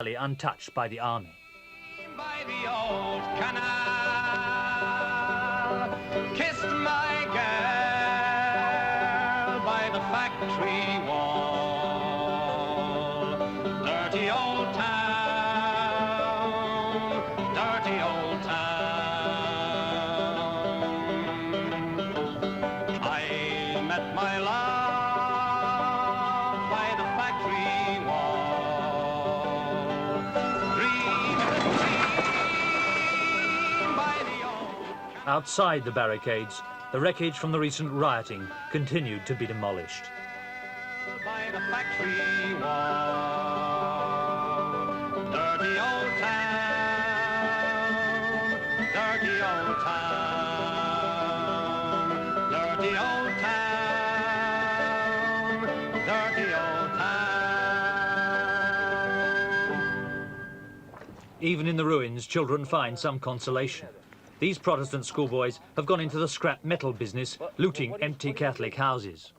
untouched by the army. By the old canal, kissed my girl by the factory wall. Dirty old town, dirty old town. I met my love by the factory wall. By the old Outside the barricades, the wreckage from the recent rioting continued to be demolished. by the factory wall. Dirty old town, dirty old town, dirty old town, dirty old town. Even in the ruins, children find some consolation. These Protestant schoolboys have gone into the scrap metal business, looting empty Catholic houses.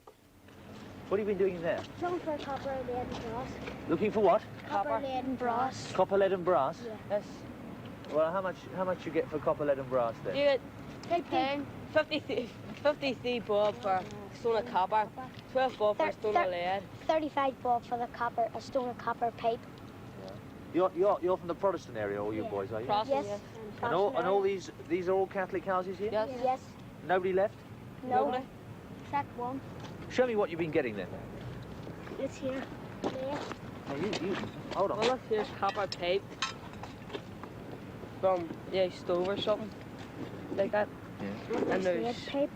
What have you been doing in there? Looking for copper, lead and brass. Looking for what? Copper, lead and brass. Copper, lead and brass? Yeah. Yes. Well, how much you get for copper, lead and brass then? You get 50 bob for a stone of copper, 12 bob for a stone of lead. 35 bob for the copper, a stone of copper pipe. You're from the Protestant area, all you boys, are you? Protestant, Yes. And all these are all Catholic houses here? Yes. Yes. Nobody left? No. Nobody. Track one. Show me what you've been getting then. It's here. There. Now you hold on. Well, look, here's copper pipe from stove or something like that. Yeah. And Lead there's pipe.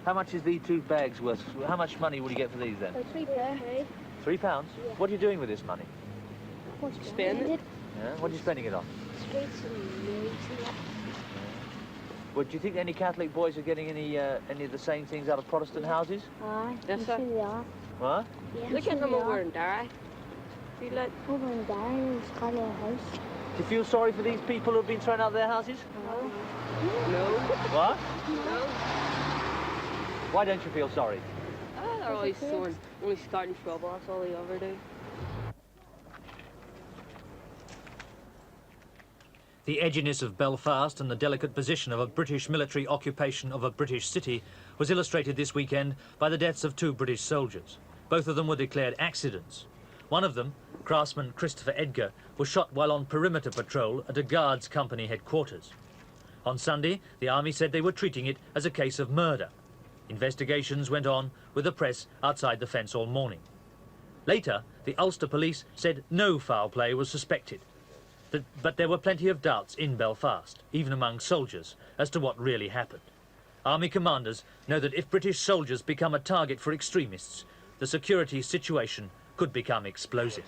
How much is these 2 bags worth? How much money would you get for these then? About £3. £3? Yeah. What are you doing with this money? Spend it. Yeah? What are you spending it on? Streets and roads and that. Well, do you think any Catholic boys are getting any of the same things out of Protestant houses? Aye. Yes, I'm sir. sure they are. What? Yeah, Look at them over in Derry. See, look. Over in Darren, it's called a house. Do you feel sorry for these people who have been thrown out of their houses? Oh. No. What? No. Why don't you feel sorry? Oh, they're always only starting trouble, that's all they ever do. The edginess of Belfast and the delicate position of a British military occupation of a British city was illustrated this weekend by the deaths of 2 British soldiers. Both of them were declared accidents. One of them, craftsman Christopher Edgar, was shot while on perimeter patrol at a Guards company headquarters. On Sunday, the army said they were treating it as a case of murder. Investigations went on with the press outside the fence all morning. Later, the Ulster police said no foul play was suspected. But there were plenty of doubts in Belfast, even among soldiers, as to what really happened. Army commanders know that if British soldiers become a target for extremists, the security situation could become explosive.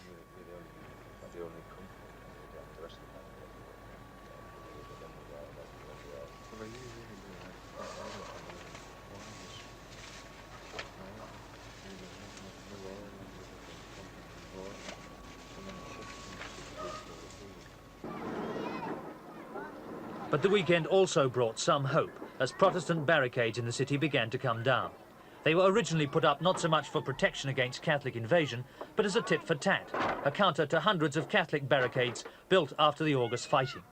But the weekend also brought some hope as Protestant barricades in the city began to come down. They were originally put up not so much for protection against Catholic invasion, but as a tit for tat, a counter to hundreds of Catholic barricades built after the August fighting.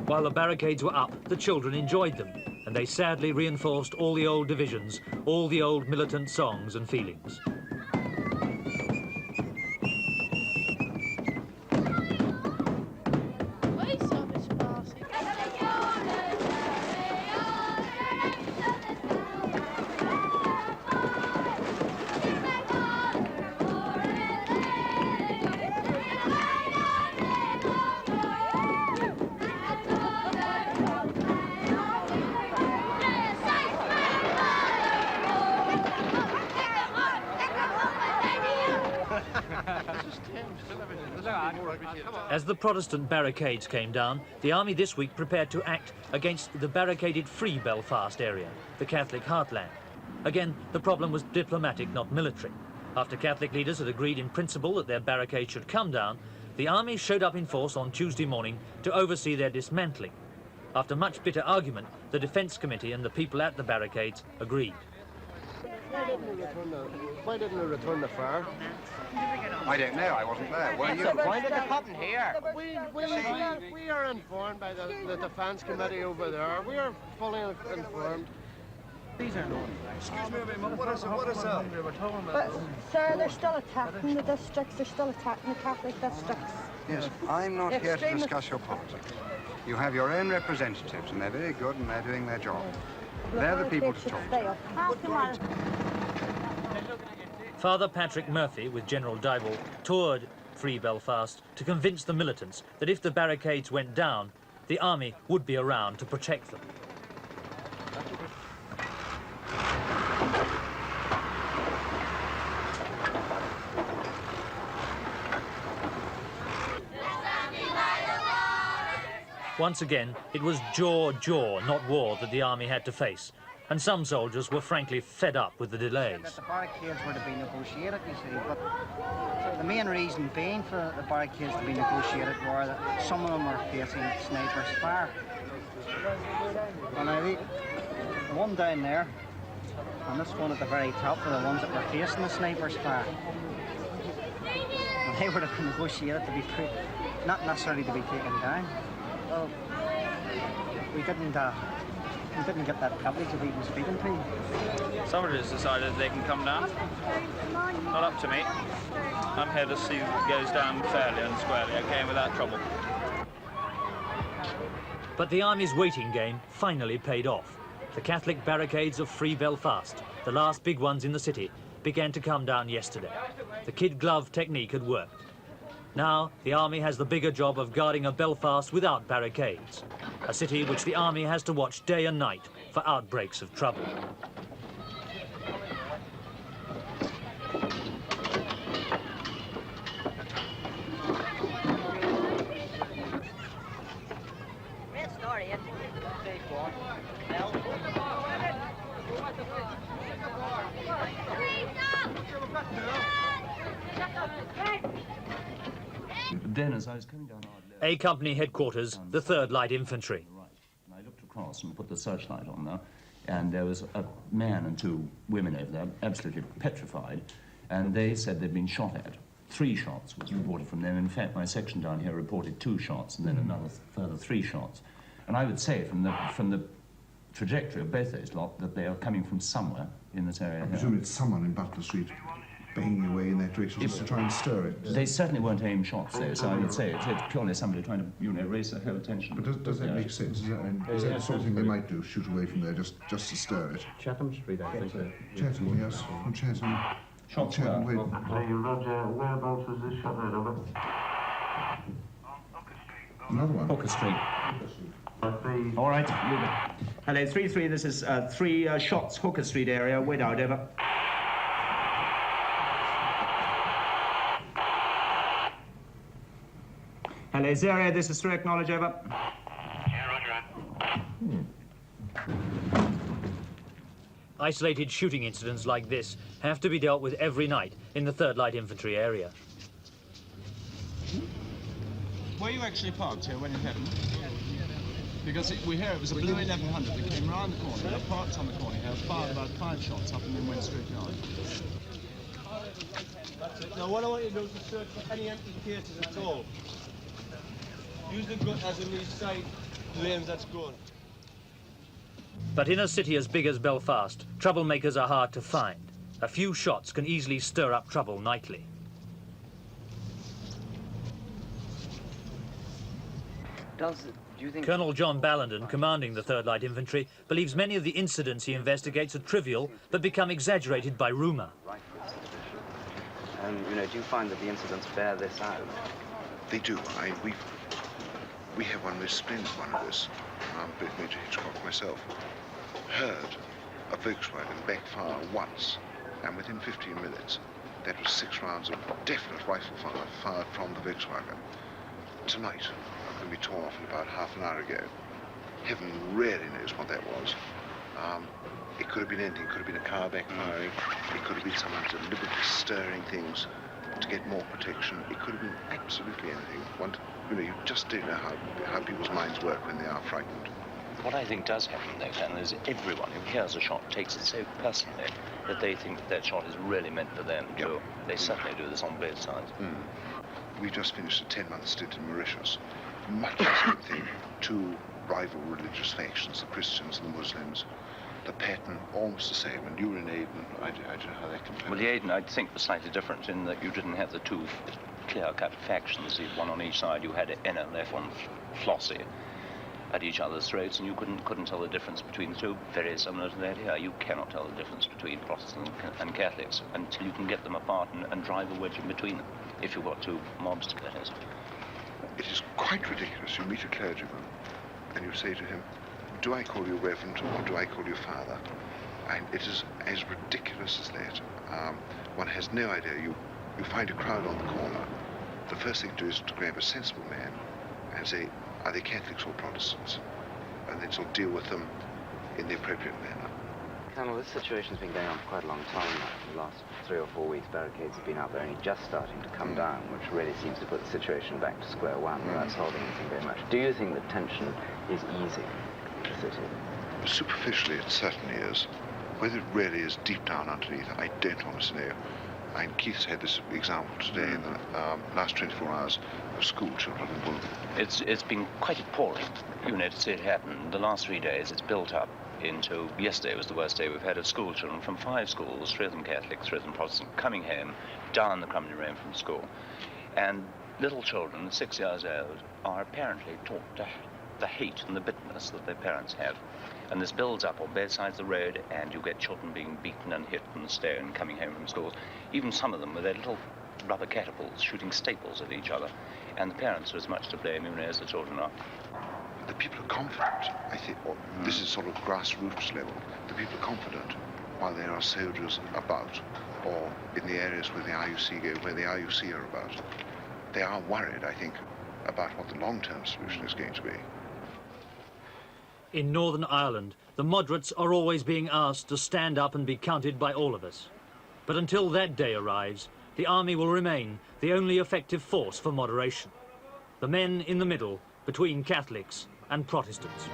While the barricades were up, the children enjoyed them, and they sadly reinforced all the old divisions, all the old militant songs and feelings. As the Protestant barricades came down, the army this week prepared to act against the barricaded Free Belfast area, the Catholic heartland. Again, the problem was diplomatic, not military. After Catholic leaders had agreed in principle that their barricade should come down, the army showed up in force on Tuesday morning to oversee their dismantling. After much bitter argument, the Defence Committee and the people at the barricades agreed. Why didn't they return the fire? I don't know, I wasn't there. Were you? Why did they come here? We are informed by the Defence Committee over there. We are fully informed. These are known. Excuse me a moment, what is that? But, sir, they're still attacking the districts, they're still attacking the Catholic districts. Yes, I'm not here to discuss your politics. You have your own representatives, and they're very good, and they're doing their job. They're the people to talk to. Father Patrick Murphy, with General Dyball, toured Free Belfast to convince the militants that if the barricades went down, the army would be around to protect them. Once again, it was jaw, not war, that the army had to face, and some soldiers were frankly fed up with the delays. The barricades were to be negotiated, you see, but the main reason being for the barricades to be negotiated were that some of them were facing snipers' fire. And now the one down there, and this one at the very top, were the ones that were facing the snipers' fire. And they were to be negotiated to be put, not necessarily to be taken down. Well, we didn't get that privilege of even speaking to you. Somebody has decided they can come down. Not up to me. I'm here to see it goes down fairly and squarely, okay, without trouble. But the army's waiting game finally paid off. The Catholic barricades of Free Belfast, the last big ones in the city, began to come down yesterday. The kid glove technique had worked. Now, the army has the bigger job of guarding a Belfast without barricades, a city which the army has to watch day and night for outbreaks of trouble. Then, as I was coming down A Company headquarters, the 3rd Light Infantry. I looked across and put the searchlight on there, and there was a man and 2 women over there, absolutely petrified, and they said they'd been shot at. 3 shots was reported from them. In fact, my section down here reported 2 shots and then another further 3 shots. And I would say from the trajectory of both those lot that they are coming from somewhere in this area. I presume it's someone in Butler Street banging away in that direction just to try and stir it. They certainly weren't aimed shots, though, so I would say it's purely somebody trying to, raise their attention. But does that make sense? Is that the sort of thing they might do, shoot away from there just to stir it? Chatham Street, I think. Chatham, yes. From Chatham. Shots Chatham, wait. Roger, whereabouts was this shot at, over? Another one. Hooker Street. All right. Hello, 3-3, this is 3 shots, Hooker Street area, wait out, over. Hello, Zaria, this is 3, acknowledge, over. Yeah, roger. Isolated shooting incidents like this have to be dealt with every night in the 3rd Light Infantry area. Were you actually parked here when it happened? Because we hear it was a blue 1100 that came round the corner, they parked on the corner here, fired about 5 shots up and then went straight down. Now what I want you to do is to search for any empty cases at all. Use the gun as in these side lanes that's good. But in a city as big as Belfast, troublemakers are hard to find. A few shots can easily stir up trouble nightly. Do you think... Colonel John Ballenden, commanding the 3rd Light Infantry, believes many of the incidents he investigates are trivial but become exaggerated by rumour. And, do you find that the incidents bear this out? They do. We have one most splendid one of this. I'm Major Hitchcock myself. Heard a Volkswagen backfire once, and within 15 minutes, that was 6 rounds of definite rifle fire fired from the Volkswagen. Tonight, when we tore off in about half an hour ago, heaven really knows what that was. It could have been anything. It could have been a car backfiring. It could have been someone deliberately stirring things to get more protection. It could have been absolutely anything. You just don't know how people's minds work when they are frightened. What I think does happen, though, Colonel, is everyone who hears a shot takes it so personally that they think that shot is really meant for them, too. They certainly do this on both sides. We just finished a 10-month stint in Mauritius. Much the same thing. Two rival religious factions, the Christians and the Muslims. The pattern almost the same. And you were in Aden. I don't know how that compares. Well, the Aden, I think, was slightly different in that you didn't have the two clear-cut factions, one on each side. You had NLF on Flossie at each other's throats, and you couldn't tell the difference between the two. Very similar to that here. You cannot tell the difference between Protestants and Catholics until you can get them apart and drive a wedge in between them, if you've got two mobs, that is. It is quite ridiculous. You meet a clergyman and you say to him, do I call you Reverend or do I call you Father? And it is as ridiculous as that. One has no idea. You find a crowd on the corner. The first thing to do is to grab a sensible man and say, are they Catholics or Protestants? And then sort of deal with them in the appropriate manner. Colonel, this situation's been going on for quite a long time now. The last 3 or 4 weeks, barricades have been up. They're only just starting to come down, which really seems to put the situation back to square one without solving anything very much. Do you think that tension is easing in the city? Superficially, it certainly is. Whether it really is deep down underneath, I don't honestly know. And Keith's had this example today in the last 24 hours of school children in Bolton. It's been quite appalling, to see it happen. The last 3 days, it's built up into, yesterday was the worst day we've had of school children from 5 schools, 3 of them Catholic, 3 of them Protestant, coming home down the Crumley Road from school. And little children, 6 years old, are apparently taught to the hate and the bitterness that their parents have. And this builds up on both sides of the road, and you get children being beaten and hit and stoned coming home from school. Even some of them with their little rubber catapults shooting staples at each other. And the parents are as much to blame as the children are. The people are confident, I think. This is sort of grassroots level. The people are confident while there are soldiers about, or in the areas where the IUC go, where the IUC are about. They are worried, I think, about what the long-term solution is going to be. In Northern Ireland, the moderates are always being asked to stand up and be counted by all of us. But until that day arrives, the army will remain the only effective force for moderation. The men in the middle, between Catholics and Protestants.